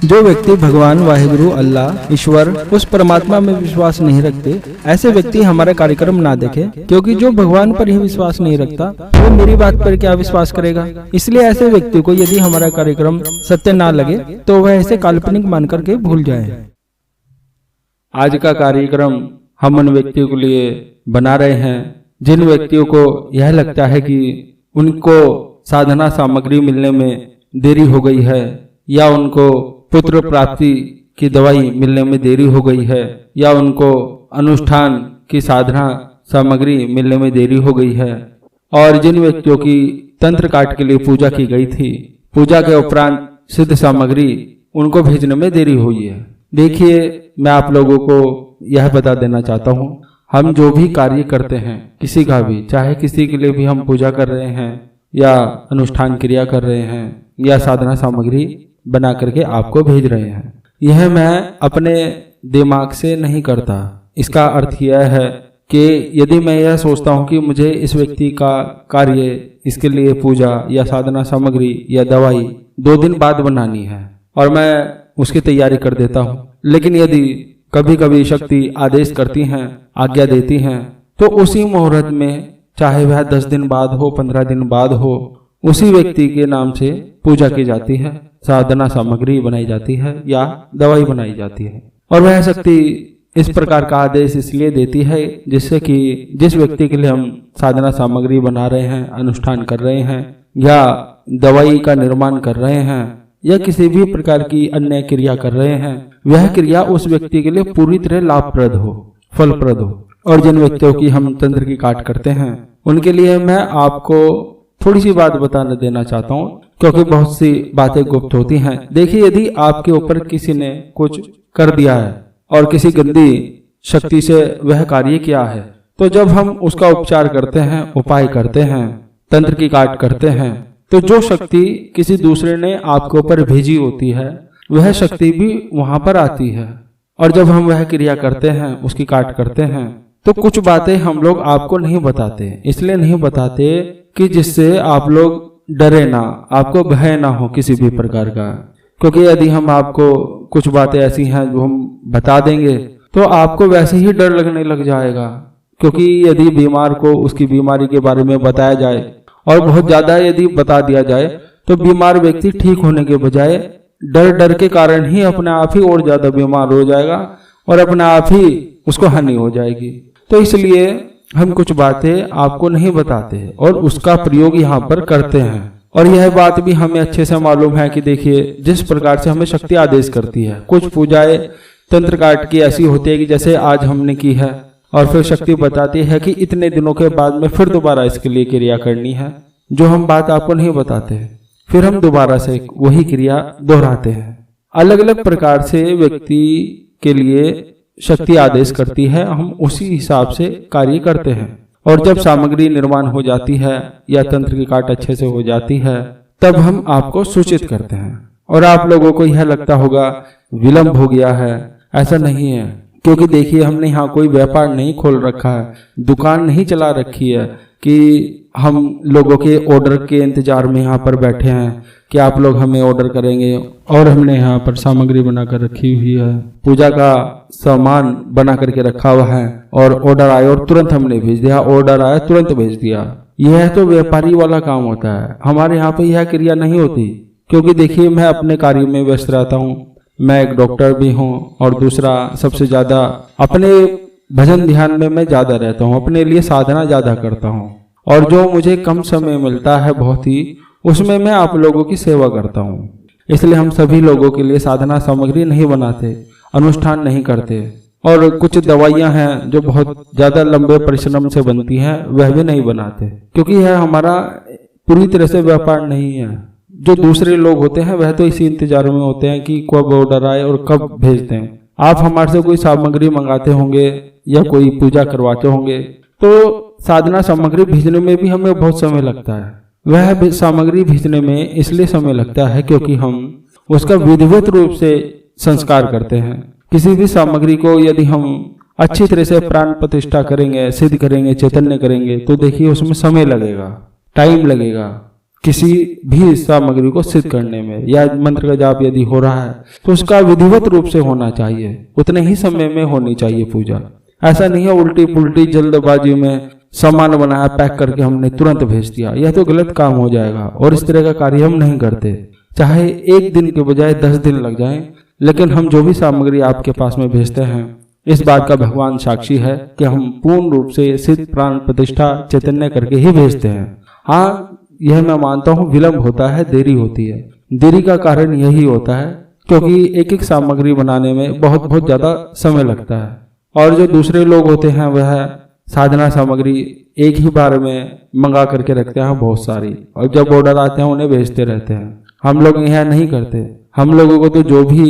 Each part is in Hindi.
जो व्यक्ति भगवान वाहिगुरु अल्लाह ईश्वर उस परमात्मा में विश्वास नहीं रखते, ऐसे व्यक्ति हमारा कार्यक्रम ना देखे, क्योंकि जो भगवान पर ही विश्वास नहीं रखता वो मेरी बात पर क्या विश्वास करेगा। इसलिए ऐसे व्यक्ति को यदि हमारा कार्यक्रम सत्य ना लगे तो वह इसे काल्पनिक मान करके भूल जाए। आज का कार्यक्रम हम उन व्यक्तियों के लिए बना रहे हैं जिन व्यक्तियों को यह लगता है कि उनको साधना सामग्री मिलने में देरी हो गई है, या उनको पुत्र प्राप्ति की दवाई मिलने में देरी हो गई है, या उनको अनुष्ठान की साधना सामग्री मिलने में देरी हो गई है, और जिन व्यक्तियों की तंत्र काट के लिए पूजा की गई थी, पूजा के उपरांत सिद्ध सामग्री उनको भेजने में देरी हुई है। देखिए, मैं आप लोगों को यह बता देना चाहता हूँ, हम जो भी कार्य करते हैं किसी का भी, चाहे किसी के लिए भी हम पूजा कर रहे हैं या अनुष्ठान क्रिया कर रहे हैं या साधना सामग्री बना करके आपको भेज रहे हैं, यह मैं अपने दिमाग से नहीं करता। इसका अर्थ यह है कि यदि मैं यह सोचता हूँ कि मुझे इस व्यक्ति का कार्य, इसके लिए पूजा या साधना सामग्री या दवाई 2 दिन बाद बनानी है और मैं उसकी तैयारी कर देता हूँ, लेकिन यदि कभी कभी शक्ति आदेश करती हैं, आज्ञा देती हैं, तो उसी मुहूर्त में, चाहे वह 10 दिन बाद हो, 15 दिन बाद हो, उसी व्यक्ति के नाम से पूजा की जाती है, साधना सामग्री बनाई जाती है या दवाई बनाई जाती है। और वह शक्ति इस प्रकार का आदेश इसलिए देती है जिससे कि जिस व्यक्ति के लिए हम साधना सामग्री बना रहे हैं, अनुष्ठान कर रहे हैं या दवाई का निर्माण कर रहे हैं या किसी भी प्रकार की अन्य क्रिया कर रहे हैं, वह क्रिया उस व्यक्ति के लिए पूरी तरह लाभप्रद हो, फलप्रद हो। और जिन व्यक्तियों की हम तंत्र की काट करते हैं उनके लिए मैं आपको थोड़ी सी बात बताने देना चाहता हूँ, क्योंकि बहुत सी बातें गुप्त होती हैं। देखिए, यदि आपके ऊपर किसी ने कुछ कर दिया है और किसी गंदी शक्ति से वह कार्य किया है, तो जब हम उसका उपचार करते हैं, उपाय करते हैं, तंत्र की काट करते हैं, तो जो शक्ति किसी दूसरे ने आपके ऊपर भेजी होती है वह शक्ति भी वहां पर आती है। और जब हम वह क्रिया करते हैं, उसकी काट करते हैं, तो कुछ बातें हम लोग आपको नहीं बताते। इसलिए नहीं बताते कि जिससे आप लोग डरे ना, आपको भय ना हो किसी भी प्रकार का। क्योंकि यदि हम आपको कुछ बातें ऐसी हैं जो हम बता देंगे तो आपको वैसे ही डर लगने लग जाएगा। क्योंकि यदि बीमार को उसकी बीमारी के बारे में बताया जाए और बहुत ज्यादा यदि बता दिया जाए तो बीमार व्यक्ति ठीक होने के बजाय डर के कारण ही अपने आप ही और ज्यादा बीमार हो जाएगा और अपने आप ही उसको हानि हो जाएगी। तो इसलिए हम कुछ बातें आपको नहीं बताते और उसका प्रयोग यहाँ पर करते हैं। और यह बात भी हमें अच्छे से मालूम है कि देखिए, जिस प्रकार से हमें शक्ति आदेश करती है, कुछ पूजाएं तंत्र काट की ऐसी होती है कि जैसे आज हमने की है और फिर शक्ति बताती है कि इतने दिनों के बाद में फिर दोबारा इसके लिए क्रिया करनी है, जो हम बात आपको नहीं बताते। फिर हम दोबारा से वही क्रिया दोहराते हैं। अलग अलग प्रकार से व्यक्ति के लिए शक्ति आदेश करती है, हम उसी हिसाब से कार्य करते हैं। और जब सामग्री निर्माण हो जाती है या तंत्र की काट अच्छे से हो जाती है, तब हम आपको सूचित करते हैं। और आप लोगों को यह लगता होगा विलंब हो गया है, ऐसा नहीं है। क्योंकि देखिए, हमने यहाँ कोई व्यापार नहीं खोल रखा है, दुकान नहीं चला रखी है कि हम लोगों के ऑर्डर के इंतजार में यहाँ पर बैठे हैं कि आप लोग हमें ऑर्डर करेंगे। और हमने यहाँ पर सामग्री बनाकर रखी हुई है, पूजा का सामान बना करके रखा हुआ है, और ऑर्डर आया और तुरंत हमने भेज दिया, ऑर्डर आया तुरंत भेज दिया। यह तो व्यापारी वाला काम होता है। हमारे यहाँ पे यह क्रिया नहीं होती। क्योंकि देखिए, मैं अपने कार्य में व्यस्त रहता हूँ, मैं एक डॉक्टर भी हूँ, और दूसरा सबसे ज्यादा अपने भजन ध्यान में मैं ज्यादा रहता हूँ, अपने लिए साधना ज्यादा करता हूँ। और जो मुझे कम समय मिलता है बहुत ही, उसमें मैं आप लोगों की सेवा करता हूँ। इसलिए हम सभी लोगों के लिए साधना सामग्री नहीं बनाते, अनुष्ठान नहीं करते। और कुछ दवाइयां हैं जो बहुत ज्यादा लंबे परिश्रम से बनती हैं, वह भी नहीं बनाते। क्योंकि यह हमारा पूरी तरह से व्यापार नहीं है। जो दूसरे लोग होते हैं वह तो इसी इंतजार में होते हैं कि कब ऑर्डर आए और कब भेजते हैं। आप हमारे से कोई सामग्री मंगाते होंगे या कोई पूजा करवाते होंगे, तो साधना सामग्री भेजने में भी हमें बहुत समय लगता है। वह सामग्री भेजने में इसलिए समय लगता है क्योंकि हम उसका विधिवत रूप से संस्कार करते हैं। किसी भी सामग्री को यदि हम अच्छी तरह से प्राण प्रतिष्ठा करेंगे, सिद्ध करेंगे, चैतन्य करेंगे, तो देखिए उसमें समय लगेगा, टाइम लगेगा। किसी भी सामग्री को सिद्ध करने में, या मंत्र का जाप यदि हो रहा है तो उसका विधिवत रूप से होना चाहिए, उतने ही समय में होनी चाहिए पूजा। ऐसा नहीं है उल्टी पुल्टी जल्दबाजी में सामान बनाया पैक करके हमने तुरंत भेज दिया, यह तो गलत काम हो जाएगा और इस तरह का कार्य हम नहीं करते। चाहे एक दिन के बजाय 10 दिन लग जाएं, लेकिन हम जो भी सामग्री आपके पास में भेजते हैं इस बात का भगवान साक्षी है कि हम पूर्ण रूप से सिद्ध प्राण प्रतिष्ठा चैतन्य करके ही भेजते हैं। हाँ, यह मैं मानता हूँ विलंब होता है, देरी होती है। देरी का कारण यही होता है क्योंकि एक एक सामग्री बनाने में बहुत बहुत ज्यादा समय लगता है, और जो दूसरे लोग होते हैं वह साधना सामग्री एक ही बार में मंगा करके रखते हैं बहुत सारी, और जब ऑर्डर आते हैं उन्हें भेजते रहते हैं। हम लोग यह नहीं करते। हम लोगों को तो जो भी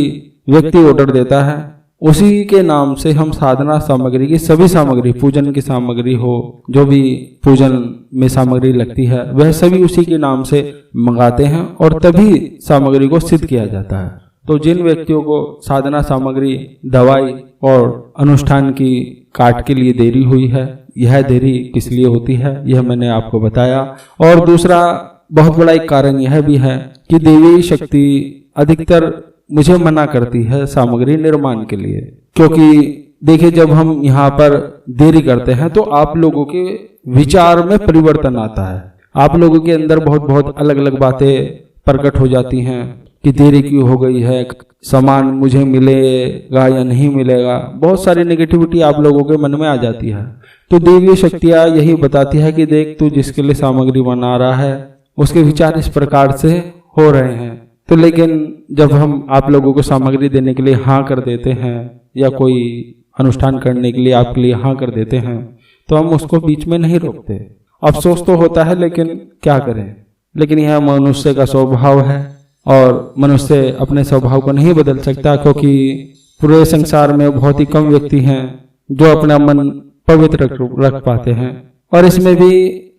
व्यक्ति ऑर्डर देता है उसी के नाम से हम साधना सामग्री की सभी सामग्री, पूजन की सामग्री हो, जो भी पूजन में सामग्री लगती है वह सभी उसी के नाम से मंगाते हैं और तभी सामग्री को सिद्ध किया जाता है। तो जिन व्यक्तियों को साधना सामग्री, दवाई और अनुष्ठान की काट के लिए देरी हुई है, यह देरी किस लिए होती है यह मैंने आपको बताया। और दूसरा बहुत बड़ा एक कारण यह भी है कि देवी शक्ति अधिकतर मुझे मना करती है सामग्री निर्माण के लिए, क्योंकि देखिए जब हम यहाँ पर देरी करते हैं तो आप लोगों के विचार में परिवर्तन आता है। आप लोगों के अंदर बहुत बहुत अलग अलग बातें प्रकट हो जाती हैं कि देरी क्यों हो गई है, सामान मुझे मिलेगा या नहीं मिलेगा, बहुत सारी नेगेटिविटी आप लोगों के मन में आ जाती है। तो देवी शक्तियाँ यही बताती है कि देख तू जिसके लिए सामग्री बना रहा है उसके विचार इस प्रकार से हो रहे हैं। तो लेकिन जब हम आप लोगों को सामग्री देने के लिए हाँ कर देते हैं या कोई अनुष्ठान करने के लिए आपके लिए हाँ कर देते हैं तो हम उसको बीच में नहीं रोकते। अफसोस तो होता है लेकिन क्या करें, लेकिन यह मनुष्य का स्वभाव है और मनुष्य अपने स्वभाव को नहीं बदल सकता, क्योंकि पूरे संसार में बहुत ही कम व्यक्ति हैं जो अपना मन पवित्र रख पाते हैं। और इसमें भी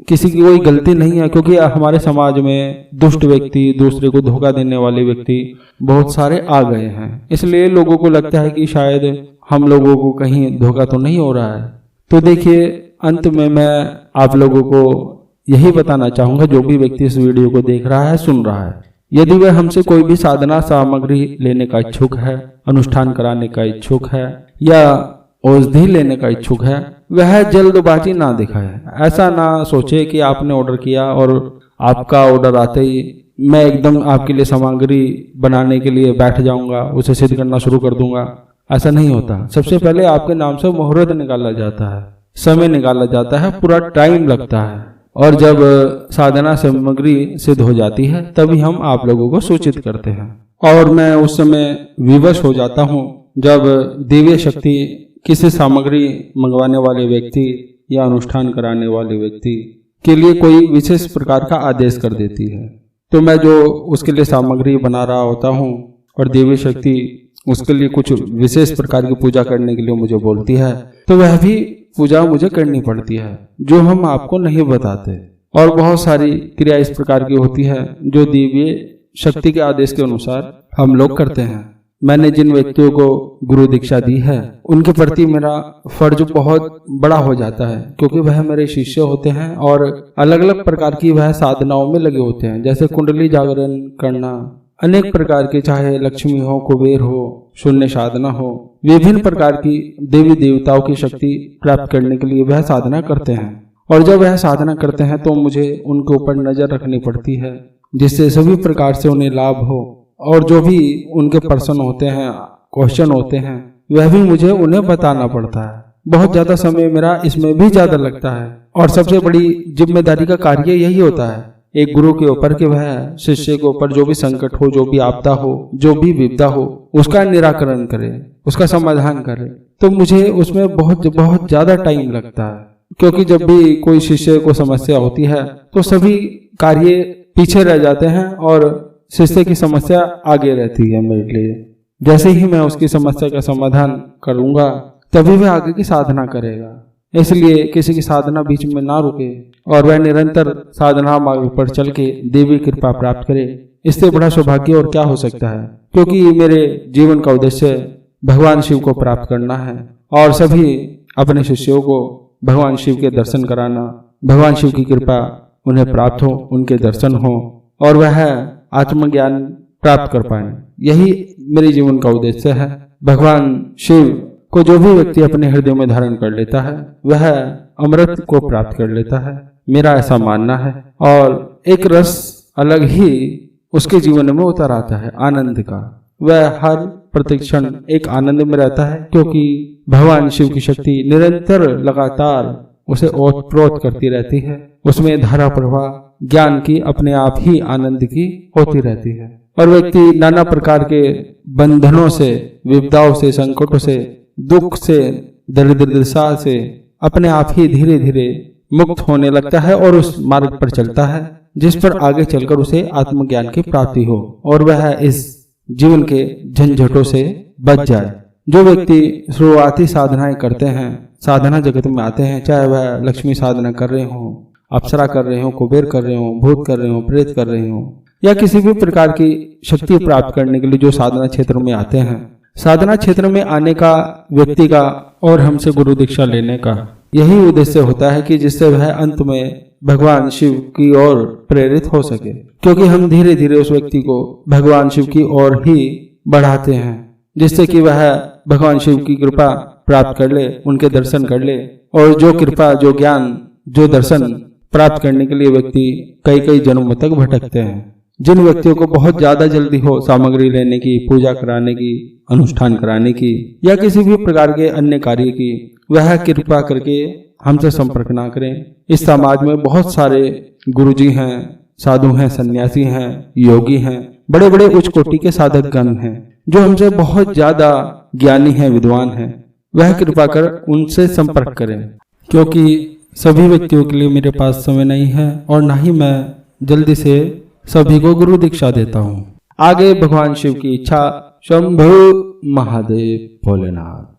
किसी की कोई गलती नहीं है, क्योंकि हमारे समाज में दुष्ट व्यक्ति, दूसरे को धोखा देने वाले व्यक्ति बहुत सारे आ गए हैं। इसलिए लोगों को लगता है कि शायद हम लोगों को कहीं धोखा तो नहीं हो रहा है। तो देखिए अंत में मैं आप लोगों को यही बताना चाहूंगा, जो भी व्यक्ति इस वीडियो को देख रहा है, सुन रहा है, यदि वह हमसे कोई भी साधना सामग्री लेने का इच्छुक है, अनुष्ठान कराने का इच्छुक है या औषधि लेने का इच्छुक है, वह जल्दबाजी ना दिखाए। ऐसा ना सोचे कि आपने ऑर्डर किया और आपका ऑर्डर आते ही मैं एकदम आपके लिए सामग्री बनाने के लिए बैठ जाऊंगा, उसे सिद्ध करना शुरू कर दूंगा। ऐसा नहीं होता। सबसे पहले आपके नाम से मुहूर्त निकाला जाता है, समय निकाला जाता है, पूरा टाइम लगता है, और जब साधना सामग्री सिद्ध हो जाती है तभी हम आप लोगों को सूचित करते हैं। और मैं उस समय विवश हो जाता हूँ जब दिव्य शक्ति किसी सामग्री मंगवाने वाले व्यक्ति या अनुष्ठान कराने वाले व्यक्ति के लिए कोई विशेष प्रकार का आदेश कर देती है। तो मैं जो उसके लिए सामग्री बना रहा होता हूँ और देवी शक्ति उसके लिए कुछ विशेष प्रकार की पूजा करने के लिए मुझे बोलती है, तो वह भी पूजा मुझे करनी पड़ती है जो हम आपको नहीं बताते। और बहुत सारी क्रिया इस प्रकार की होती है जो दिव्य शक्ति के आदेश के अनुसार हम लोग करते हैं। मैंने जिन व्यक्तियों को गुरु दीक्षा दी है उनके प्रति मेरा फर्ज बहुत बड़ा हो जाता है, क्योंकि वह मेरे शिष्य होते हैं और अलग अलग प्रकार की वह साधनाओं में लगे होते हैं, जैसे कुंडली जागरण करना, अनेक प्रकार के, चाहे लक्ष्मी हो, कुबेर हो, शून्य साधना हो, विभिन्न प्रकार की देवी देवताओं की शक्ति प्राप्त करने के लिए वह साधना करते हैं। और जब वह साधना करते हैं तो मुझे उनके ऊपर नजर रखनी पड़ती है जिससे सभी प्रकार से उन्हें लाभ हो, और जो भी उनके प्रश्न होते हैं, क्वेश्चन होते हैं, वह भी मुझे उन्हें बताना पड़ता है। बहुत ज्यादा समय मेरा इसमें भी ज्यादा लगता है और सबसे बड़ी जिम्मेदारी का कार्य यही होता है एक गुरु के ऊपर कि वह शिष्य के ऊपर जो भी संकट हो, जो भी आपदा हो, जो भी विपदा हो, उसका निराकरण करे, उसका समाधान करे। तो मुझे उसमें बहुत ज्यादा टाइम लगता है, क्योंकि जब भी कोई शिष्य को समस्या होती है तो सभी कार्य पीछे रह जाते हैं और शिष्य की समस्या आगे रहती है मेरे लिए। जैसे ही मैं उसकी समस्या का समाधान करूंगा तभी वह आगे की साधना करेगा। इसलिए किसी की साधना बीच में ना रुके और वह निरंतर साधना मार्ग पर चल के देवी कृपा प्राप्त करे। इससे बड़ा सौभाग्य और क्या हो सकता है, क्योंकि मेरे जीवन का उद्देश्य भगवान शिव को प्राप्त करना है और सभी अपने शिष्यों को भगवान शिव के दर्शन कराना, भगवान शिव की कृपा उन्हें प्राप्त हो, उनके दर्शन हो और वह आत्मज्ञान प्राप्त कर पाए। यही मेरे जीवन का उद्देश्य है। भगवान शिव को जो भी व्यक्ति अपने हृदय में धारण कर लेता है वह अमृत को प्राप्त कर लेता है, मेरा ऐसा मानना है। और एक रस अलग ही उसके जीवन में उतर आता है, आनंद का। वह हर प्रतिक्षण एक आनंद में रहता है, क्योंकि भगवान शिव की शक्ति निरंतर लगातार उसे ओतप्रोत करती रहती है। उसमें धारा प्रवाह ज्ञान की अपने आप ही आनंद की होती रहती है और व्यक्ति नाना प्रकार के बंधनों से, विपदाओं से, संकटों से, दुख से, दरिद्रता से अपने आप ही धीरे धीरे मुक्त होने लगता है और उस मार्ग पर चलता है जिस पर आगे चलकर उसे आत्मज्ञान की प्राप्ति हो और वह इस जीवन के झंझटों से बच जाए। जो व्यक्ति शुरुआती साधनाएं करते हैं, साधना जगत में आते हैं, चाहे वह लक्ष्मी साधना कर रहे हो, अप्सरा कर रहे हो, कुबेर कर रहे हो, भूत कर रहे हो, प्रेत कर रहे हो, या किसी भी प्रकार की शक्ति प्राप्त करने के लिए जो साधना क्षेत्र में आते हैं, साधना क्षेत्र में आने का व्यक्ति का और हमसे गुरु दीक्षा लेने का यही उद्देश्य होता है कि जिससे वह अंत में भगवान शिव की ओर प्रेरित हो सके, क्योंकि हम धीरे धीरे उस व्यक्ति को भगवान शिव की ओर ही बढ़ाते हैं, जिससे कि वह भगवान शिव की कृपा प्राप्त कर ले, उनके दर्शन कर ले। और जो कृपा, जो ज्ञान, जो दर्शन प्राप्त करने के लिए व्यक्ति कई कई जन्मों तक भटकते हैं। जिन व्यक्तियों को बहुत ज्यादा जल्दी हो सामग्री लेने की, पूजा कराने की, अनुष्ठान कराने की या किसी भी प्रकार के अन्य कार्य की, वह कृपा करके हमसे संपर्क ना करें। इस समाज में बहुत सारे गुरुजी हैं, साधु हैं, सन्यासी हैं, योगी हैं, बड़े बड़े उच्च कोटि के साधक गण हैं जो हमसे बहुत ज्यादा ज्ञानी हैं, विद्वान हैं। वह कृपा कर उनसे संपर्क करें, क्योंकि सभी व्यक्तियों के लिए मेरे पास समय नहीं है और ना ही मैं जल्दी से सभी को गुरु दीक्षा देता हूँ। आगे भगवान शिव की इच्छा। शंभु महादेव भोलेनाथ।